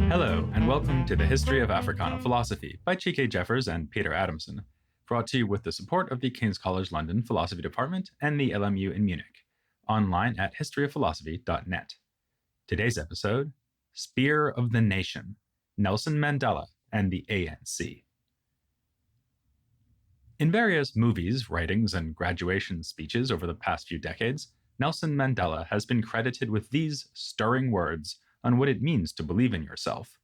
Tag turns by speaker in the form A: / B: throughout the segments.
A: Hello, and welcome to the History of Africana Philosophy by Chike Jeffers and Peter Adamson, brought to you with the support of the King's College London Philosophy Department and the LMU in Munich, online at historyofphilosophy.net. Today's episode, Spear of the Nation, Nelson Mandela and the ANC. In various movies, writings, and graduation speeches over the past few decades, Nelson Mandela has been credited with these stirring words on what it means to believe in yourself.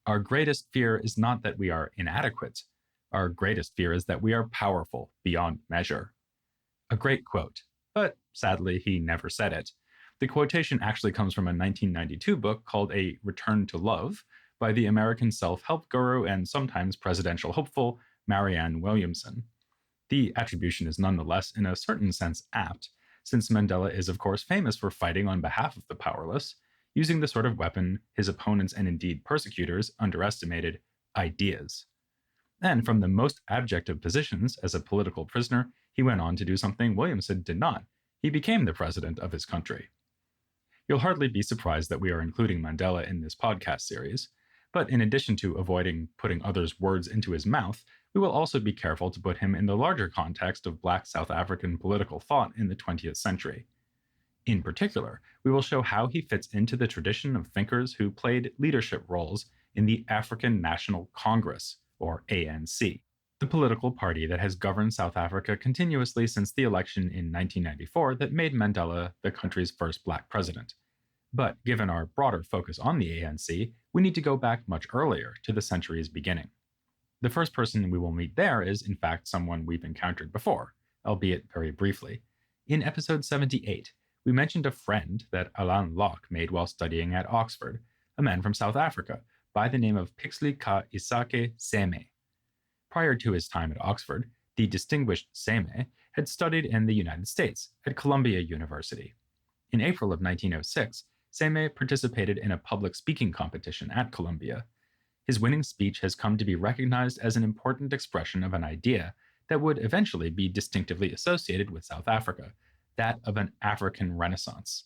A: Our greatest fear is not that we are inadequate. Our greatest fear is that we are powerful beyond measure. A great quote, but sadly he never said it. The quotation actually comes from a 1992 book called A Return to Love by the American self-help guru and sometimes presidential hopeful Marianne Williamson. The attribution is nonetheless in a certain sense apt, since Mandela is of course famous for fighting on behalf of the powerless, using the sort of weapon his opponents and indeed persecutors underestimated: ideas. And from the most abject of positions as a political prisoner, he went on to do something Williamson did not. He became the president of his country. You'll hardly be surprised that we are including Mandela in this podcast series, but in addition to avoiding putting others' words into his mouth, we will also be careful to put him in the larger context of Black South African political thought in the 20th century. In particular, we will show how he fits into the tradition of thinkers who played leadership roles in the African National Congress, or ANC, the political party that has governed South Africa continuously since the election in 1994 that made Mandela the country's first Black president. But given our broader focus on the ANC, we need to go back much earlier, to the century's beginning. The first person we will meet there is, in fact, someone we've encountered before, albeit very briefly. In episode 78, we mentioned a friend that Alain Locke made while studying at Oxford, a man from South Africa, by the name of Pixley Ka Isake Seme. Prior to his time at Oxford, the distinguished Seme had studied in the United States at Columbia University. In April of 1906, Seme participated in a public speaking competition at Columbia. His winning speech has come to be recognized as an important expression of an idea that would eventually be distinctively associated with South Africa, that of an African Renaissance.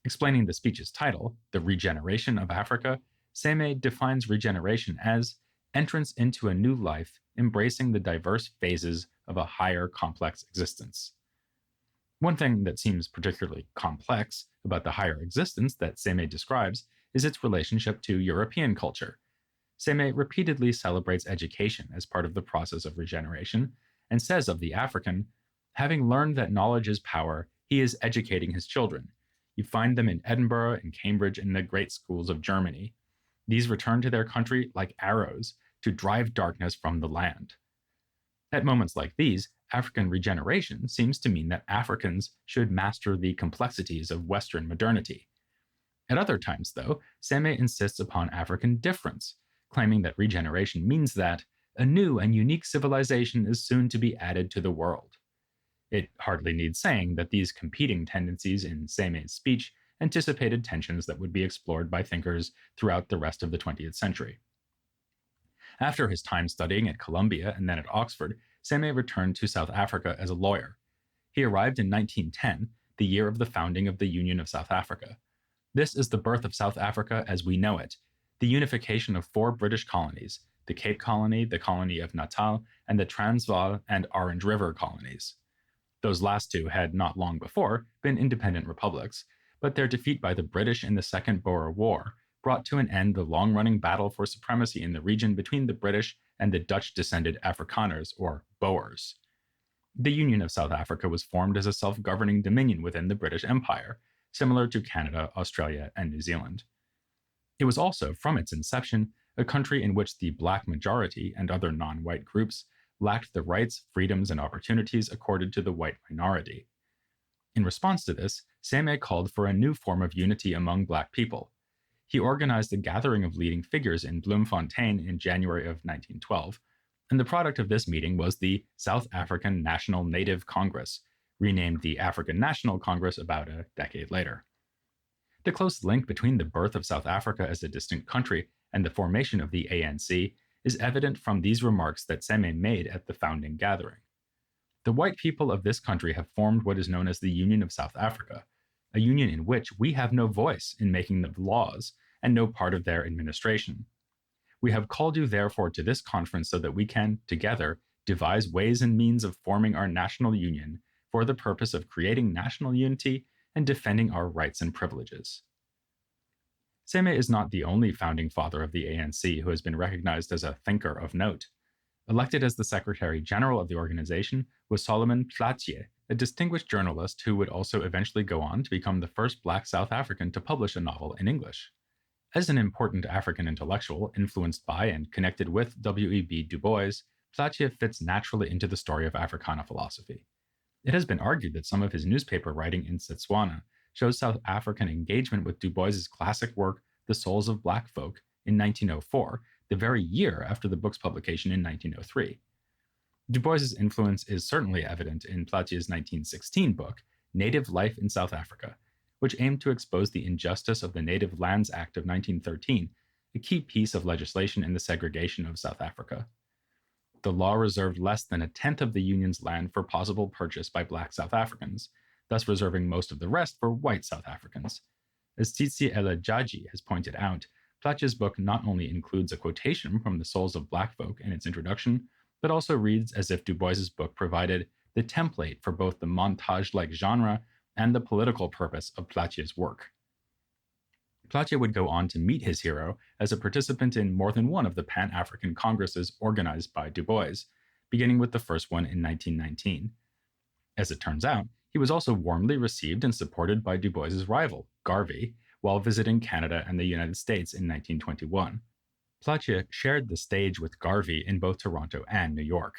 A: Explaining the speech's title, The Regeneration of Africa, Seme defines regeneration as entrance into a new life, embracing the diverse phases of a higher complex existence. One thing that seems particularly complex about the higher existence that Seme describes is its relationship to European culture. Seme repeatedly celebrates education as part of the process of regeneration, and says of the African, having learned that knowledge is power, he is educating his children. You find them in Edinburgh and Cambridge and the great schools of Germany. These return to their country like arrows to drive darkness from the land. At moments like these, African regeneration seems to mean that Africans should master the complexities of Western modernity. At other times, though, Seme insists upon African difference, claiming that regeneration means that a new and unique civilization is soon to be added to the world. It hardly needs saying that these competing tendencies in Seme's speech anticipated tensions that would be explored by thinkers throughout the rest of the 20th century. After his time studying at Columbia and then at Oxford, Seme returned to South Africa as a lawyer. He arrived in 1910, the year of the founding of the Union of South Africa. This is the birth of South Africa as we know it, the unification of 4 British colonies, the Cape Colony, the colony of Natal, and the Transvaal and Orange River colonies. Those last 2 had not long before been independent republics, but their defeat by the British in the Second Boer War brought to an end the long-running battle for supremacy in the region between the British and the Dutch-descended Afrikaners, or Boers. The Union of South Africa was formed as a self-governing dominion within the British Empire, similar to Canada, Australia, and New Zealand. It was also, from its inception, a country in which the Black majority and other non-white groups lacked the rights, freedoms, and opportunities accorded to the white minority. In response to this, Seme called for a new form of unity among Black people. He organized a gathering of leading figures in Bloemfontein in January of 1912, and the product of this meeting was the South African National Native Congress, renamed the African National Congress about a decade later. The close link between the birth of South Africa as a distinct country and the formation of the ANC is evident from these remarks that Seme made at the founding gathering. The white people of this country have formed what is known as the Union of South Africa, a union in which we have no voice in making the laws and no part of their administration. We have called you therefore to this conference so that we can, together, devise ways and means of forming our national union for the purpose of creating national unity and defending our rights and privileges. Seme is not the only founding father of the ANC who has been recognized as a thinker of note. Elected as the Secretary General of the organization was Solomon Plaatje, a distinguished journalist who would also eventually go on to become the first Black South African to publish a novel in English. As an important African intellectual influenced by and connected with W.E.B. Du Bois, Plaatje fits naturally into the story of Africana philosophy. It has been argued that some of his newspaper writing in Setswana shows South African engagement with Du Bois's classic work, The Souls of Black Folk, in 1904, the very year after the book's publication in 1903. Du Bois's influence is certainly evident in Plaatje's 1916 book, Native Life in South Africa, which aimed to expose the injustice of the Native Lands Act of 1913, a key piece of legislation in the segregation of South Africa. The law reserved less than a tenth of the Union's land for possible purchase by Black South Africans, thus reserving most of the rest for white South Africans. As Tsitsi Elajaji has pointed out, Plaatje's book not only includes a quotation from The Souls of Black Folk in its introduction, but also reads as if Du Bois's book provided the template for both the montage-like genre and the political purpose of Plaatje's work. Plaatje would go on to meet his hero as a participant in more than one of the Pan-African Congresses organized by Du Bois, beginning with the first one in 1919. As it turns out, he was also warmly received and supported by Du Bois's rival, Garvey, while visiting Canada and the United States in 1921. Plaatje shared the stage with Garvey in both Toronto and New York.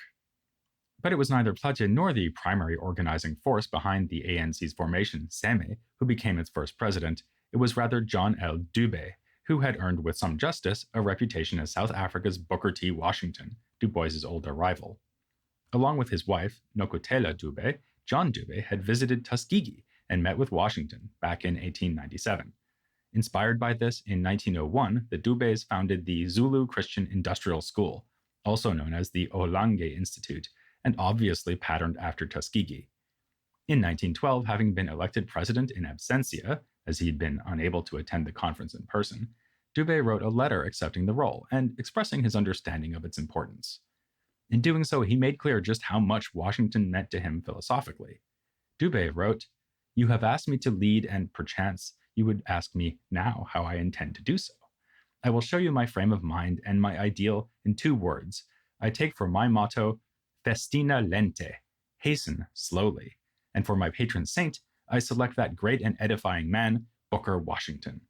A: But it was neither Plaatje nor the primary organizing force behind the ANC's formation, Seme, who became its first president. It was rather John L. Dube, who had earned with some justice a reputation as South Africa's Booker T. Washington, Du Bois's older rival. Along with his wife, Nokutela Dube, John Dube had visited Tuskegee and met with Washington back in 1897. Inspired by this, in 1901, the Dubes founded the Zulu Christian Industrial School, also known as the Olange Institute, and obviously patterned after Tuskegee. In 1912, having been elected president in absentia, as he had been unable to attend the conference in person, Dube wrote a letter accepting the role and expressing his understanding of its importance. In doing so, he made clear just how much Washington meant to him philosophically. Dube wrote, "You have asked me to lead, and perchance you would ask me now how I intend to do so. I will show you my frame of mind and my ideal in 2 words. I take for my motto, festina lente, hasten slowly, and for my patron saint, I select that great and edifying man, Booker Washington."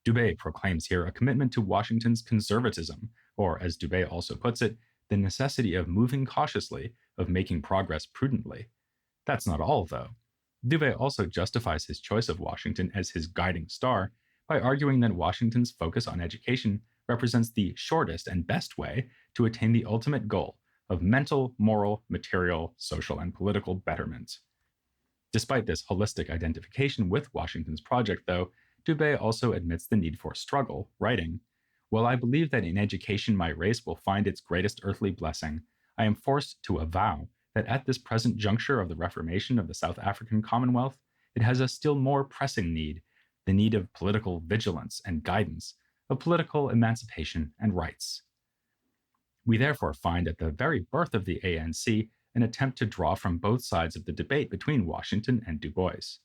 A: Dube proclaims here a commitment to Washington's conservatism, or as Dube also puts it, the necessity of moving cautiously, of making progress prudently. That's not all, though. Dube also justifies his choice of Washington as his guiding star by arguing that Washington's focus on education represents the shortest and best way to attain the ultimate goal of mental, moral, material, social, and political betterment. Despite this holistic identification with Washington's project, though, Dube also admits the need for struggle, writing, "While I believe that in education my race will find its greatest earthly blessing, I am forced to avow that at this present juncture of the reformation of the South African Commonwealth, it has a still more pressing need, the need of political vigilance and guidance, of political emancipation and rights." We therefore find at the very birth of the ANC an attempt to draw from both sides of the debate between Washington and Du Bois.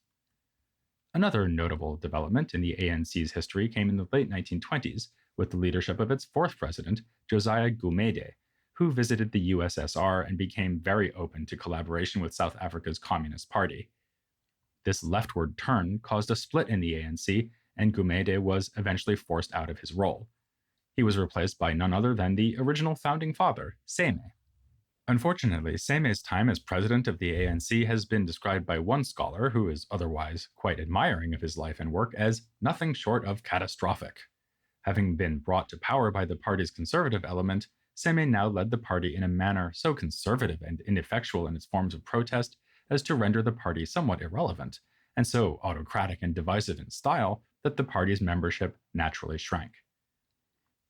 A: Another notable development in the ANC's history came in the late 1920s with the leadership of its 4th president, Josiah Gumede, who visited the USSR and became very open to collaboration with South Africa's Communist Party. This leftward turn caused a split in the ANC, and Gumede was eventually forced out of his role. He was replaced by none other than the original founding father, Seme. Unfortunately, Seme's time as president of the ANC has been described by one scholar, who is otherwise quite admiring of his life and work, as nothing short of catastrophic. Having been brought to power by the party's conservative element, Seme now led the party in a manner so conservative and ineffectual in its forms of protest as to render the party somewhat irrelevant, and so autocratic and divisive in style that the party's membership naturally shrank.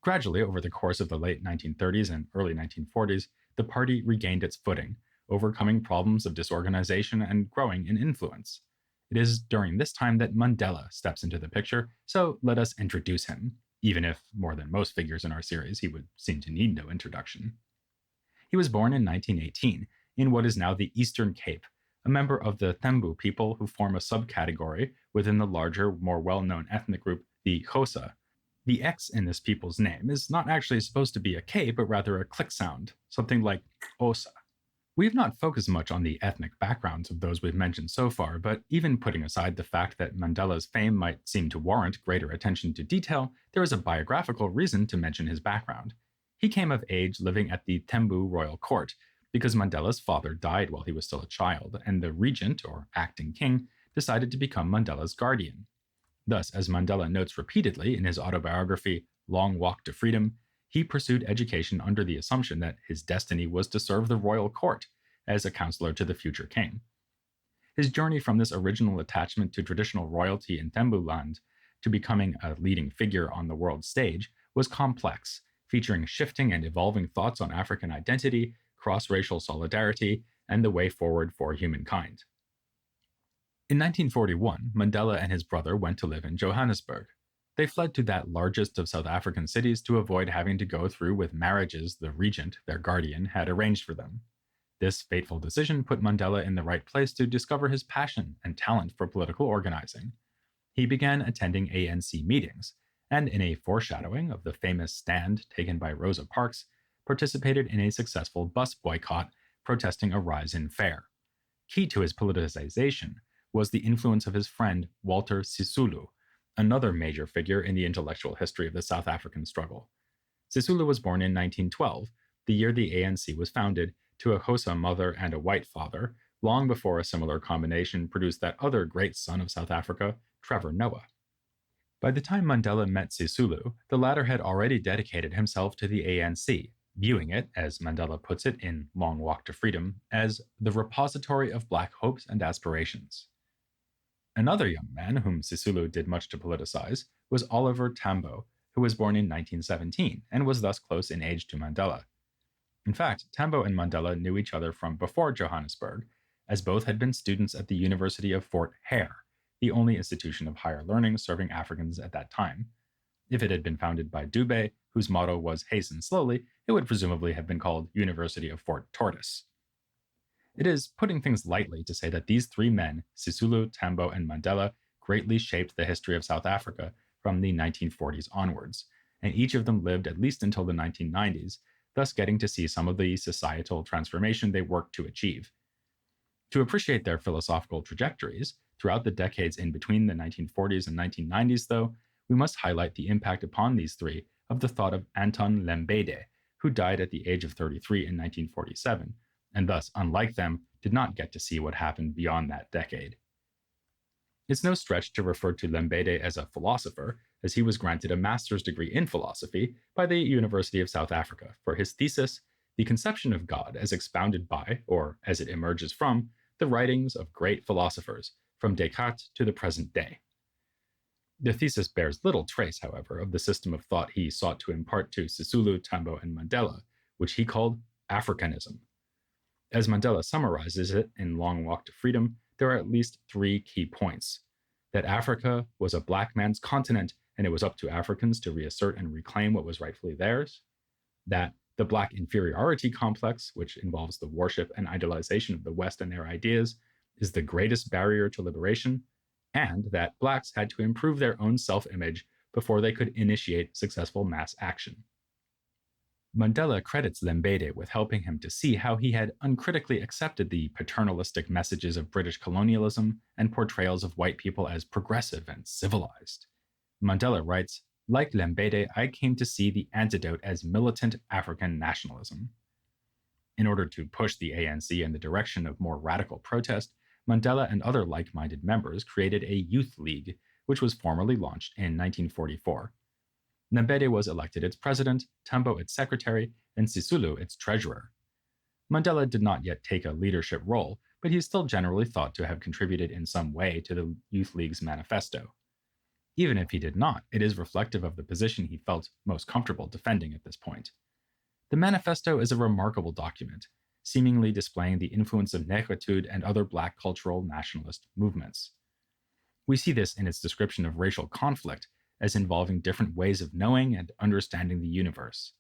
A: Gradually, over the course of the late 1930s and early 1940s, the party regained its footing, overcoming problems of disorganization and growing in influence. It is during this time that Mandela steps into the picture, so let us introduce him, even if, more than most figures in our series, he would seem to need no introduction. He was born in 1918 in what is now the Eastern Cape, a member of the Thembu people who form a subcategory within the larger, more well-known ethnic group, the Xhosa. The X in this people's name is not actually supposed to be a K, but rather a click sound, something like Osa. We have not focused much on the ethnic backgrounds of those we've mentioned so far, but even putting aside the fact that Mandela's fame might seem to warrant greater attention to detail, there is a biographical reason to mention his background. He came of age living at the Thembu royal court, because Mandela's father died while he was still a child, and the regent, or acting king, decided to become Mandela's guardian. Thus, as Mandela notes repeatedly in his autobiography, Long Walk to Freedom, he pursued education under the assumption that his destiny was to serve the royal court as a counselor to the future king. His journey from this original attachment to traditional royalty in Thembuland to becoming a leading figure on the world stage was complex, featuring shifting and evolving thoughts on African identity, cross-racial solidarity, and the way forward for humankind. In 1941, Mandela and his brother went to live in Johannesburg. They fled to that largest of South African cities to avoid having to go through with marriages the regent, their guardian, had arranged for them. This fateful decision put Mandela in the right place to discover his passion and talent for political organizing. He began attending ANC meetings, and in a foreshadowing of the famous stand taken by Rosa Parks, participated in a successful bus boycott protesting a rise in fare. Key to his politicization was the influence of his friend Walter Sisulu, another major figure in the intellectual history of the South African struggle. Sisulu was born in 1912, the year the ANC was founded, to a Xhosa mother and a white father, long before a similar combination produced that other great son of South Africa, Trevor Noah. By the time Mandela met Sisulu, the latter had already dedicated himself to the ANC, viewing it, as Mandela puts it in Long Walk to Freedom, as the repository of Black hopes and aspirations. Another young man whom Sisulu did much to politicize was Oliver Tambo, who was born in 1917 and was thus close in age to Mandela. In fact, Tambo and Mandela knew each other from before Johannesburg, as both had been students at the University of Fort Hare, the only institution of higher learning serving Africans at that time. If it had been founded by Dube, whose motto was hasten slowly, it would presumably have been called University of Fort Tortoise. It is putting things lightly to say that these three men, Sisulu, Tambo, and Mandela, greatly shaped the history of South Africa from the 1940s onwards, and each of them lived at least until the 1990s, thus getting to see some of the societal transformation they worked to achieve. To appreciate their philosophical trajectories, throughout the decades in between the 1940s and 1990s, though, we must highlight the impact upon these three of the thought of Anton Lembede, who died at the age of 33 in 1947, and thus, unlike them, did not get to see what happened beyond that decade. It's no stretch to refer to Lembede as a philosopher, as he was granted a master's degree in philosophy by the University of South Africa for his thesis, The Conception of God as Expounded by, or as it emerges from, the Writings of Great Philosophers, from Descartes to the present day. The thesis bears little trace, however, of the system of thought he sought to impart to Sisulu, Tambo, and Mandela, which he called Africanism. As Mandela summarizes it in Long Walk to Freedom, there are at least three key points: that Africa was a black man's continent and it was up to Africans to reassert and reclaim what was rightfully theirs; that the black inferiority complex, which involves the worship and idolization of the West and their ideas, is the greatest barrier to liberation; and that blacks had to improve their own self-image before they could initiate successful mass action. Mandela credits Lembede with helping him to see how he had uncritically accepted the paternalistic messages of British colonialism and portrayals of white people as progressive and civilized. Mandela writes, "Like Lembede, I came to see the antidote as militant African nationalism." In order to push the ANC in the direction of more radical protest, Mandela and other like-minded members created a youth league, which was formally launched in 1944. Lembede was elected its president, Tambo its secretary, and Sisulu its treasurer. Mandela did not yet take a leadership role, but he is still generally thought to have contributed in some way to the Youth League's manifesto. Even if he did not, it is reflective of the position he felt most comfortable defending at this point. The manifesto is a remarkable document, seemingly displaying the influence of negritude and other Black cultural nationalist movements. We see this in its description of racial conflict as involving different ways of knowing and understanding the universe.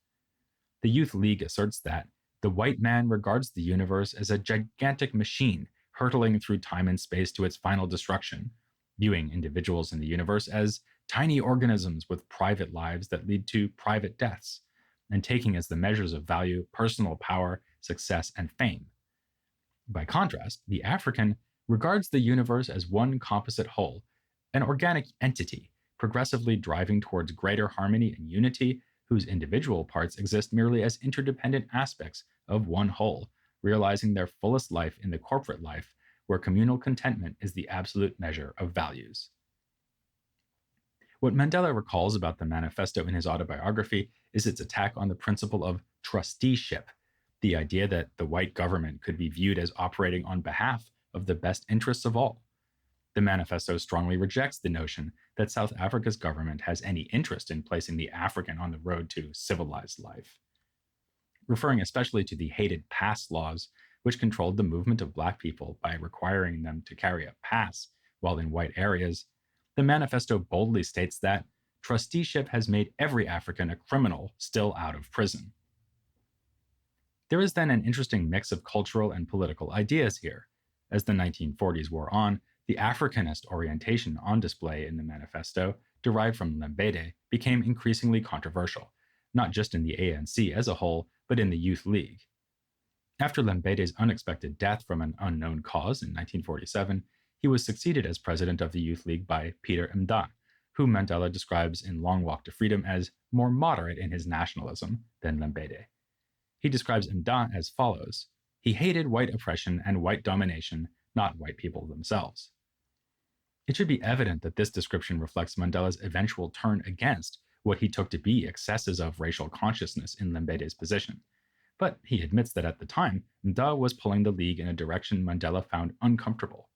A: The Youth League asserts that the white man regards the universe as a gigantic machine hurtling through time and space to its final destruction, viewing individuals in the universe as tiny organisms with private lives that lead to private deaths, and taking as the measures of value personal power, success, and fame. By contrast, the African regards the universe as one composite whole, an organic entity, progressively driving towards greater harmony and unity, whose individual parts exist merely as interdependent aspects of one whole, realizing their fullest life in the corporate life, where communal contentment is the absolute measure of values. What Mandela recalls about the manifesto in his autobiography is its attack on the principle of trusteeship, the idea that the white government could be viewed as operating on behalf of the best interests of all. The manifesto strongly rejects the notion that South Africa's government has any interest in placing the African on the road to civilized life. Referring especially to the hated pass laws, which controlled the movement of Black people by requiring them to carry a pass while in white areas, the manifesto boldly states that trusteeship has made every African a criminal still out of prison. There is then an interesting mix of cultural and political ideas here. As the 1940s wore on, the Africanist orientation on display in the manifesto, derived from Lembede, became increasingly controversial, not just in the ANC as a whole, but in the Youth League. After Lembede's unexpected death from an unknown cause in 1947, he was succeeded as president of the Youth League by Peter Mda, whom Mandela describes in Long Walk to Freedom as more moderate in his nationalism than Lembede. He describes Mda as follows: he hated white oppression and white domination, not white people themselves. It should be evident that this description reflects Mandela's eventual turn against what he took to be excesses of racial consciousness in Lembede's position. But he admits that at the time, Mda was pulling the League in a direction Mandela found uncomfortable.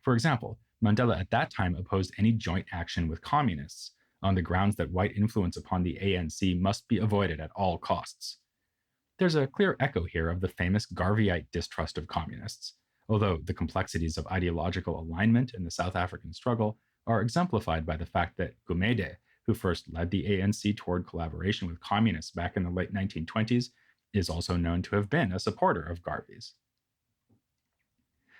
A: For example, Mandela at that time opposed any joint action with communists on the grounds that white influence upon the ANC must be avoided at all costs. There's a clear echo here of the famous Garveyite distrust of communists, although the complexities of ideological alignment in the South African struggle are exemplified by the fact that Gumede, who first led the ANC toward collaboration with communists back in the late 1920s, is also known to have been a supporter of Garvey's.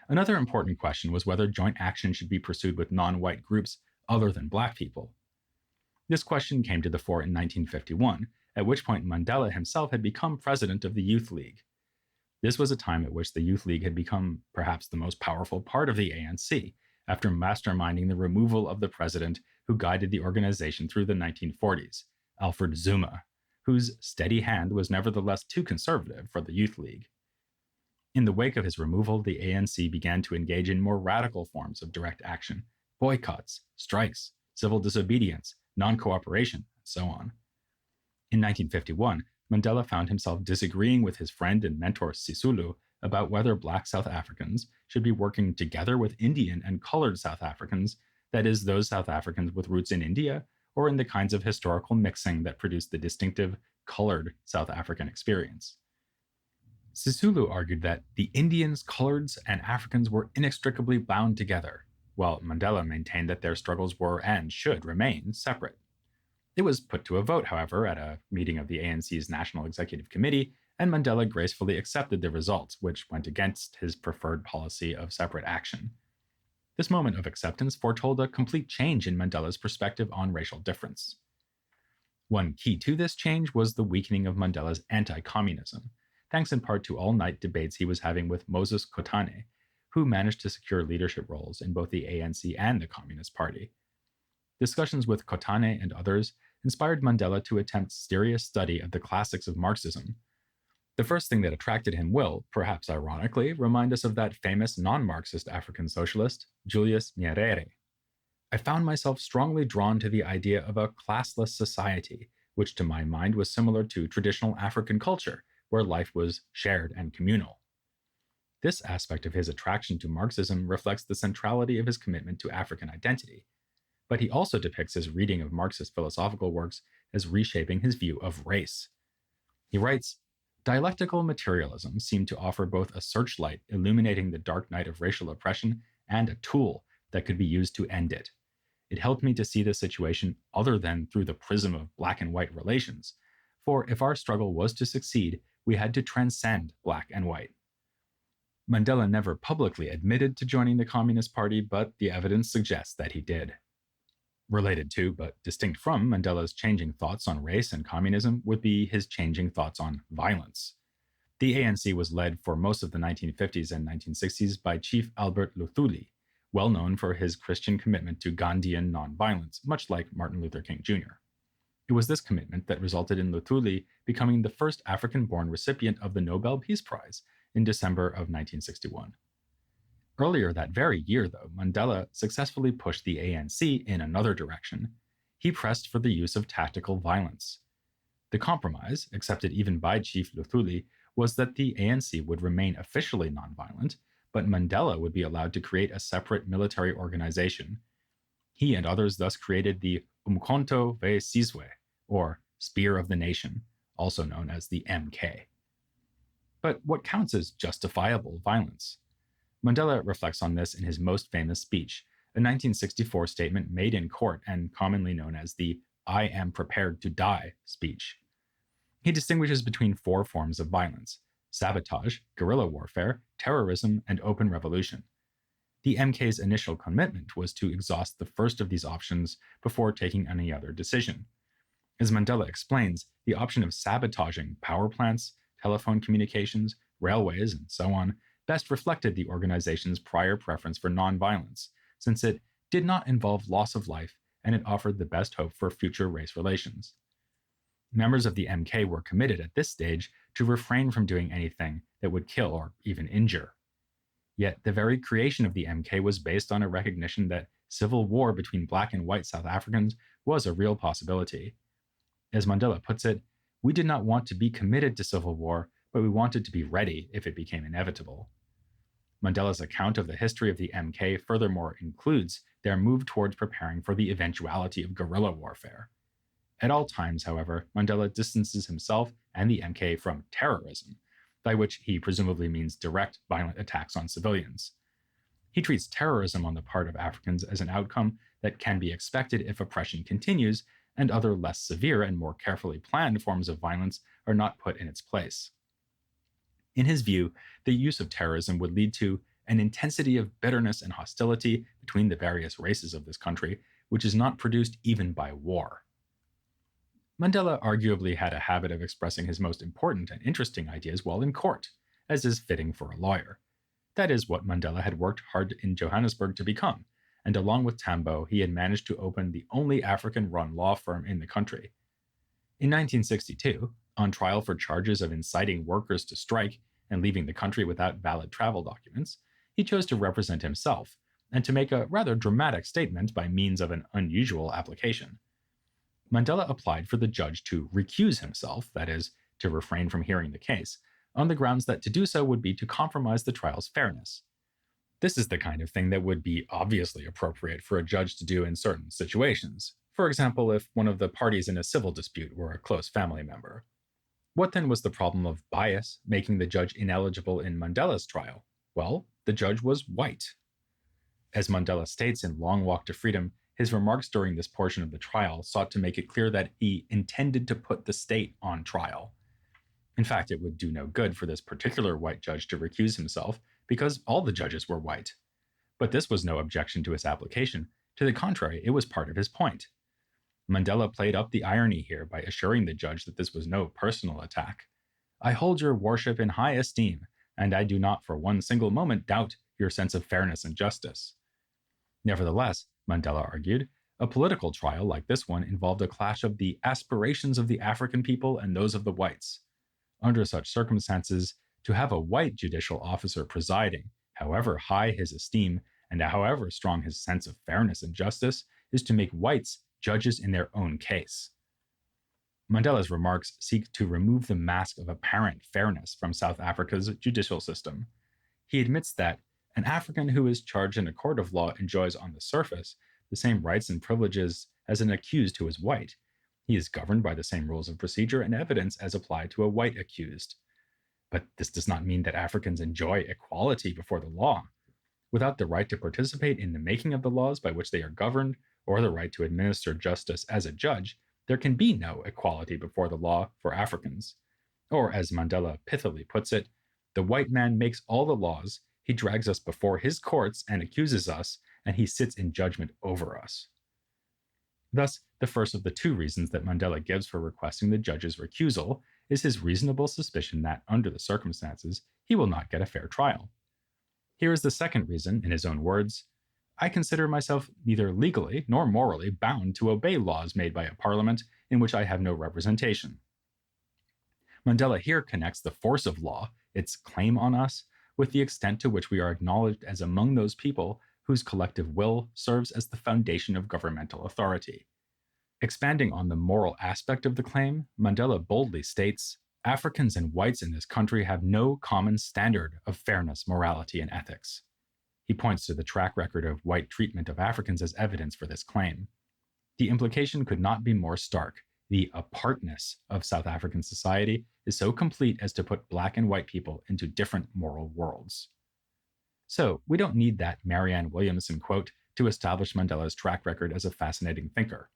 A: Another important question was whether joint action should be pursued with non-white groups other than Black people. This question came to the fore in 1951, at which point Mandela himself had become president of the Youth League. This was a time at which the Youth League had become perhaps the most powerful part of the ANC, after masterminding the removal of the president who guided the organization through the 1940s, Alfred Zuma, whose steady hand was nevertheless too conservative for the Youth League. In the wake of his removal, the ANC began to engage in more radical forms of direct action: boycotts, strikes, civil disobedience, non-cooperation, and so on. In 1951, Mandela found himself disagreeing with his friend and mentor Sisulu about whether Black South Africans should be working together with Indian and colored South Africans, that is, those South Africans with roots in India, or in the kinds of historical mixing that produced the distinctive colored South African experience. Sisulu argued that the Indians, coloreds, and Africans were inextricably bound together, while Mandela maintained that their struggles were and should remain separate. It was put to a vote, however, at a meeting of the ANC's National Executive Committee, and Mandela gracefully accepted the results, which went against his preferred policy of separate action. This moment of acceptance foretold a complete change in Mandela's perspective on racial difference. One key to this change was the weakening of Mandela's anti-communism, thanks in part to all-night debates he was having with Moses Kotane, who managed to secure leadership roles in both the ANC and the Communist Party. Discussions with Kotane and others inspired Mandela to attempt serious study of the classics of Marxism. The first thing that attracted him will, perhaps ironically, remind us of that famous non-Marxist African socialist, Julius Nyerere. I found myself strongly drawn to the idea of a classless society, which to my mind was similar to traditional African culture, where life was shared and communal. This aspect of his attraction to Marxism reflects the centrality of his commitment to African identity, but he also depicts his reading of Marxist philosophical works as reshaping his view of race. He writes, Dialectical materialism seemed to offer both a searchlight illuminating the dark night of racial oppression and a tool that could be used to end it. It helped me to see the situation other than through the prism of black and white relations. For if our struggle was to succeed, we had to transcend black and white. Mandela never publicly admitted to joining the Communist Party, but the evidence suggests that he did. Related to, but distinct from, Mandela's changing thoughts on race and communism would be his changing thoughts on violence. The ANC was led for most of the 1950s and 1960s by Chief Albert Luthuli, well known for his Christian commitment to Gandhian nonviolence, much like Martin Luther King Jr. It was this commitment that resulted in Luthuli becoming the first African-born recipient of the Nobel Peace Prize in December of 1961. Earlier that very year, though, Mandela successfully pushed the ANC in another direction. He pressed for the use of tactical violence. The compromise, accepted even by Chief Luthuli, was that the ANC would remain officially nonviolent, but Mandela would be allowed to create a separate military organization. He and others thus created the Umkhonto we Sizwe, or Spear of the Nation, also known as the MK. But what counts as justifiable violence? Mandela reflects on this in his most famous speech, a 1964 statement made in court and commonly known as the "I am prepared to die" speech. He distinguishes between four forms of violence: sabotage, guerrilla warfare, terrorism, and open revolution. The MK's initial commitment was to exhaust the first of these options before taking any other decision. As Mandela explains, the option of sabotaging power plants, telephone communications, railways, and so on best reflected the organization's prior preference for nonviolence, since it did not involve loss of life and it offered the best hope for future race relations. Members of the MK were committed at this stage to refrain from doing anything that would kill or even injure. Yet the very creation of the MK was based on a recognition that civil war between black and white South Africans was a real possibility. As Mandela puts it, we did not want to be committed to civil war, but we wanted to be ready if it became inevitable. Mandela's account of the history of the MK furthermore includes their move towards preparing for the eventuality of guerrilla warfare. At all times, however, Mandela distances himself and the MK from terrorism, by which he presumably means direct violent attacks on civilians. He treats terrorism on the part of Africans as an outcome that can be expected if oppression continues and other less severe and more carefully planned forms of violence are not put in its place. In his view, the use of terrorism would lead to an intensity of bitterness and hostility between the various races of this country, which is not produced even by war. Mandela arguably had a habit of expressing his most important and interesting ideas while in court, as is fitting for a lawyer. That is what Mandela had worked hard in Johannesburg to become, and along with Tambo, he had managed to open the only African-run law firm in the country. In 1962, on trial for charges of inciting workers to strike and leaving the country without valid travel documents, he chose to represent himself, and to make a rather dramatic statement by means of an unusual application. Mandela applied for the judge to recuse himself, that is, to refrain from hearing the case, on the grounds that to do so would be to compromise the trial's fairness. This is the kind of thing that would be obviously appropriate for a judge to do in certain situations. For example, if one of the parties in a civil dispute were a close family member. What then was the problem of bias making the judge ineligible in Mandela's trial? Well, the judge was white. As Mandela states in Long Walk to Freedom, his remarks during this portion of the trial sought to make it clear that he intended to put the state on trial. In fact, it would do no good for this particular white judge to recuse himself because all the judges were white. But this was no objection to his application. To the contrary, it was part of his point. Mandela played up the irony here by assuring the judge that this was no personal attack. I hold your worship in high esteem, and I do not for one single moment doubt your sense of fairness and justice. Nevertheless, Mandela argued, a political trial like this one involved a clash of the aspirations of the African people and those of the whites. Under such circumstances, to have a white judicial officer presiding, however high his esteem and however strong his sense of fairness and justice, is to make whites judges in their own case. Mandela's remarks seek to remove the mask of apparent fairness from South Africa's judicial system. He admits that an African who is charged in a court of law enjoys on the surface the same rights and privileges as an accused who is white. He is governed by the same rules of procedure and evidence as apply to a white accused. But this does not mean that Africans enjoy equality before the law. Without the right to participate in the making of the laws by which they are governed, or the right to administer justice as a judge, there can be no equality before the law for Africans. Or, as Mandela pithily puts it, the white man makes all the laws, he drags us before his courts and accuses us, and he sits in judgment over us. Thus, the first of the two reasons that Mandela gives for requesting the judge's recusal is his reasonable suspicion that, under the circumstances, he will not get a fair trial. Here is the second reason, in his own words: I consider myself neither legally nor morally bound to obey laws made by a parliament in which I have no representation. Mandela here connects the force of law, its claim on us, with the extent to which we are acknowledged as among those people whose collective will serves as the foundation of governmental authority. Expanding on the moral aspect of the claim, Mandela boldly states, Africans and whites in this country have no common standard of fairness, morality, and ethics. He points to the track record of white treatment of Africans as evidence for this claim. The implication could not be more stark. The apartness of South African society is so complete as to put black and white people into different moral worlds. So, we don't need that Marianne Williamson quote to establish Mandela's track record as a fascinating thinker.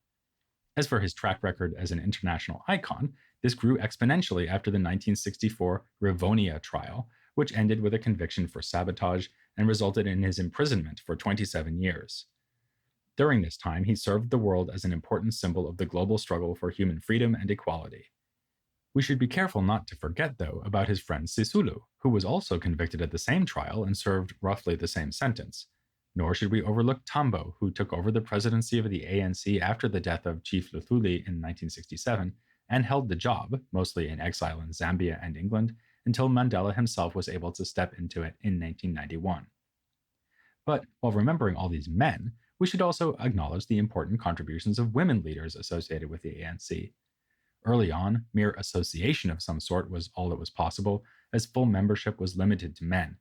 A: As for his track record as an international icon, this grew exponentially after the 1964 Rivonia trial, which ended with a conviction for sabotage and resulted in his imprisonment for 27 years. During this time, he served the world as an important symbol of the global struggle for human freedom and equality. We should be careful not to forget, though, about his friend Sisulu, who was also convicted at the same trial and served roughly the same sentence. Nor should we overlook Tambo, who took over the presidency of the ANC after the death of Chief Luthuli in 1967 and held the job, mostly in exile in Zambia and England, until Mandela himself was able to step into it in 1991. But while remembering all these men, we should also acknowledge the important contributions of women leaders associated with the ANC. Early on, mere association of some sort was all that was possible, as full membership was limited to men.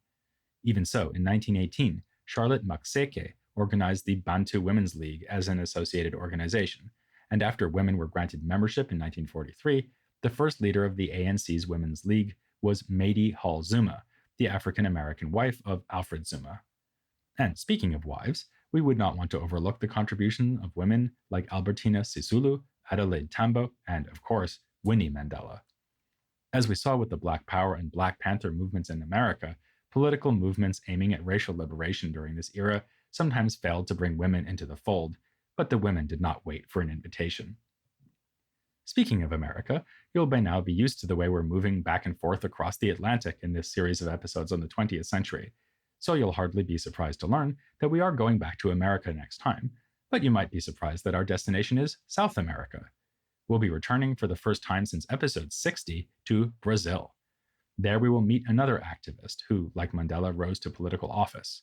A: Even so, in 1918, Charlotte Maxeke organized the Bantu Women's League as an associated organization, and after women were granted membership in 1943, the first leader of the ANC's Women's League was Maidie Hall Zuma, the African-American wife of Alfred Zuma. And speaking of wives, we would not want to overlook the contribution of women like Albertina Sisulu, Adelaide Tambo, and, of course, Winnie Mandela. As we saw with the Black Power and Black Panther movements in America, political movements aiming at racial liberation during this era sometimes failed to bring women into the fold, but the women did not wait for an invitation. Speaking of America, you'll by now be used to the way we're moving back and forth across the Atlantic in this series of episodes on the 20th century, so you'll hardly be surprised to learn that we are going back to America next time, but you might be surprised that our destination is South America. We'll be returning for the first time since episode 60 to Brazil. There we will meet another activist who, like Mandela, rose to political office.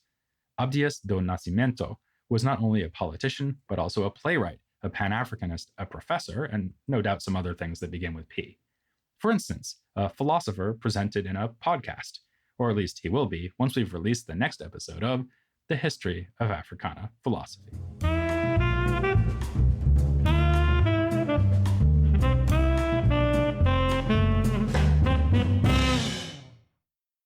A: Abdias do Nascimento was not only a politician, but also a playwright, a Pan-Africanist, a professor, and no doubt some other things that begin with P. For instance, a philosopher presented in a podcast, or at least he will be once we've released the next episode of The History of Africana Philosophy.